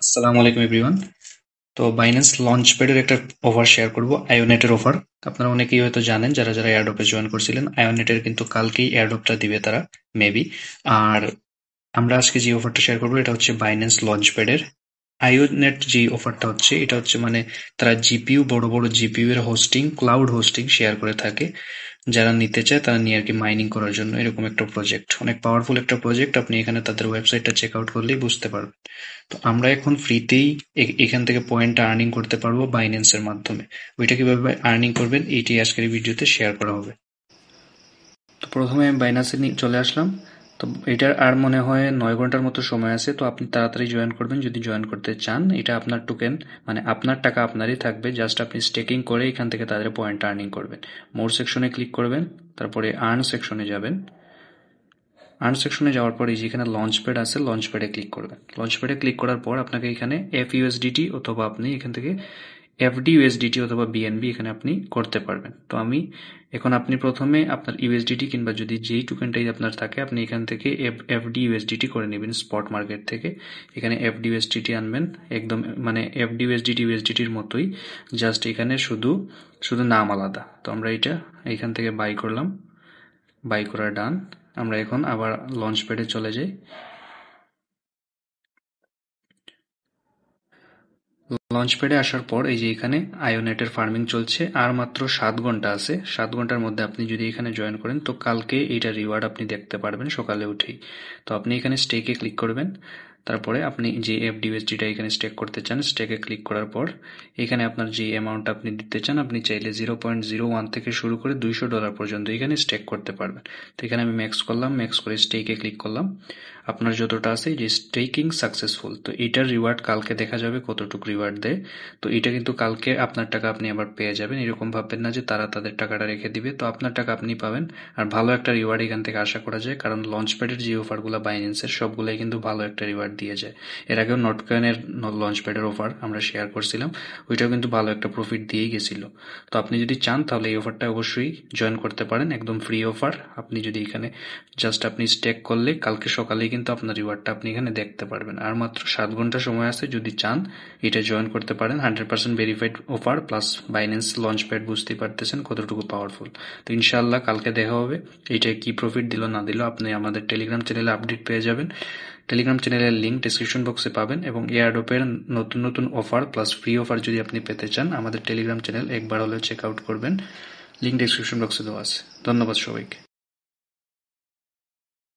আসসালামু আলাইকুম এভরিওয়ান। তো বাইন্যান্স লঞ্চপ্যাডের একটা অফার শেয়ার করব, আয়োনেটের অফার। আপনারা অনেকেই হয়তো জানেন, যারা যারা এয়ারড্রপে জয়েন করছিলেন, আয়োনেটের কিন্তু কালকেই এয়ারড্রপটা দিবে তারা, মেবি। আর আমরা আজকে যে অফারটা শেয়ার করবো এটা হচ্ছে বাইন্যান্স লঞ্চপ্যাডের। আয়োনেট যে অফারটা হচ্ছে, এটা হচ্ছে মানে তারা জিপিইউ, বড় বড় জিপিইউ এর হোস্টিং, ক্লাউড হোস্টিং শেয়ার করে থাকে। যারা নিতে চায় তারা নিয়ে আর কি মাইনিং করার জন্য এরকম একটা প্রজেক্ট, অনেক পাওয়ারফুল একটা প্রজেক্ট। আপনি এখানে তাদের ওয়েবসাইটটা চেক আউট করলেই বুঝতে পারবেন। তো আমরা এখন ফ্রিতেই এখান থেকে পয়েন্ট আর্নিং করতে পারবো বাইন্যান্সের মাধ্যমে। ওইটা কিভাবে আর্নিং করবেন এইটি আজকের এই ভিডিওতে শেয়ার করা হবে। তো প্রথমে আমি বাইন্যান্সে চলে আসলাম। তো এটার আর মনে হয় 9 ঘন্টার মতো সময় আছে, তো আপনি তাড়াতাড়ি জয়েন করবেন যদি জয়েন করতে চান। এটা আপনার টোকেন, মানে আপনার টাকা আপনারই থাকবে, জাস্ট আপনি স্টেকিং করে এখান থেকে তাদের পয়েন্ট আর্নিং করবেন। মোর সেকশনে ক্লিক করবেন, তারপরে আর্ন সেকশনে যাবেন। আর্ন সেকশনে যাওয়ার পর এই যেখানে লঞ্চপ্যাড আছে, লঞ্চপ্যাডে ক্লিক করবেন। লঞ্চপ্যাডে ক্লিক করার পর আপনাকে এখানে FUSDT অথবা আপনি এখান থেকে FD/USDT অথবা BNB এখানে আপনি করতে পারবেন। তো আমি এখন আপনি প্রথমে আপনার ইউএসডিটি কিংবা যদি যেই টোকেনটাই আপনার থাকে আপনি এখান থেকে FD/USDT করে নেবেন স্পট মার্কেট থেকে। এখানে FD/USDT আনবেন, একদম মানে FD/USDT ইউএসডিটির মতোই, জাস্ট এখানে শুধু শুধু নাম আলাদা। তো আমরা এটা এখান থেকে বাই করলাম, বাই করা ডান। আমরা এখন আবার লঞ্চ প্যাডে চলে যাই। লঞ্চ প্যাডে আসার পর এই যে এখানে আয়োনেটের ফার্মিং চলছে, আর মাত্র 7 ঘন্টা আছে। 7 ঘন্টার মধ্যে আপনি যদি এখানে জয়েন করেন তো কালকে এইটা রিওয়ার্ড আপনি দেখতে পারবেন সকালে উঠেই। তো আপনি এখানে স্টেকে ক্লিক করবেন, তারপরে আপনি যে FD/USDটা এখানে স্টেক করতে চান, স্টেকে ক্লিক করার পর এখানে আপনার যে অ্যামাউন্ট আপনি দিতে চান, আপনি চাইলে 0.01 থেকে শুরু করে $200 পর্যন্ত এখানে স্টেক করতে পারবেন। তো এখানে আমি ম্যাক্স করলাম, ম্যাক্স করে স্টেকে ক্লিক করলাম। আপনার যতটা আছে যে স্টেকিং সাকসেসফুল, তো এটার রিওয়ার্ড কালকে দেখা যাবে কতটুকু রিওয়ার্ড দেয়। তো এটা কিন্তু কালকে আপনার টাকা আপনি আবার পেয়ে যাবেন। এরকম ভাববেন না যে তারা তাদের টাকাটা রেখে দিবে, তো আপনার টাকা আপনি পাবেন। আর ভালো একটা রিওয়ার্ড এখান থেকে আশা করা যায়, কারণ লঞ্চপ্যাডের যে অফারগুলো বাইন্যান্সের সবগুলাই কিন্তু ভালো একটা রিওয়ার্ড দিয়ে যায়। এর আগেও নটকয়েনের লঞ্চপ্যাডের অফার আমরা শেয়ার করছিলাম, ওইটাও কিন্তু ভালো একটা প্রফিট দিয়েই গেছিল। তো আপনি যদি চান তাহলে এই অফারটা অবশ্যই জয়েন করতে পারেন, একদম ফ্রি অফার। আপনি যদি এখানে জাস্ট আপনি স্টেক করলে কালকে সকালেই কিন্তু আপনার রিওয়ার্ডটা আপনি এখানে দেখতে পারবেন। আর মাত্র 7 ঘন্টা সময় আছে, যদি চান এটা জয়েন করতে পারেন। 100% verified offer plus Binance launchpad, বুঝতেই পারতেছেন কতটুকু পাওয়ারফুল। তো ইনশাআল্লাহ কালকে দেখা হবে, এইটা কি প্রফিট দিল না দিল আপনি আমাদের টেলিগ্রাম চ্যানেলে আপডেট পেয়ে যাবেন। টেলিগ্রাম চ্যানেলের লিঙ্ক ডিসক্রিপশন বক্সে পাবেন, এবং এয়ারড্রপের নতুন নতুন অফার প্লাস ফ্রি অফার যদি আপনি পেতে চান আমাদের টেলিগ্রাম চ্যানেল একবার হলেও চেক আউট করবেন। লিঙ্ক ডিসক্রিপশন বক্সে দেওয়া আছে। ধন্যবাদ সবাইকে।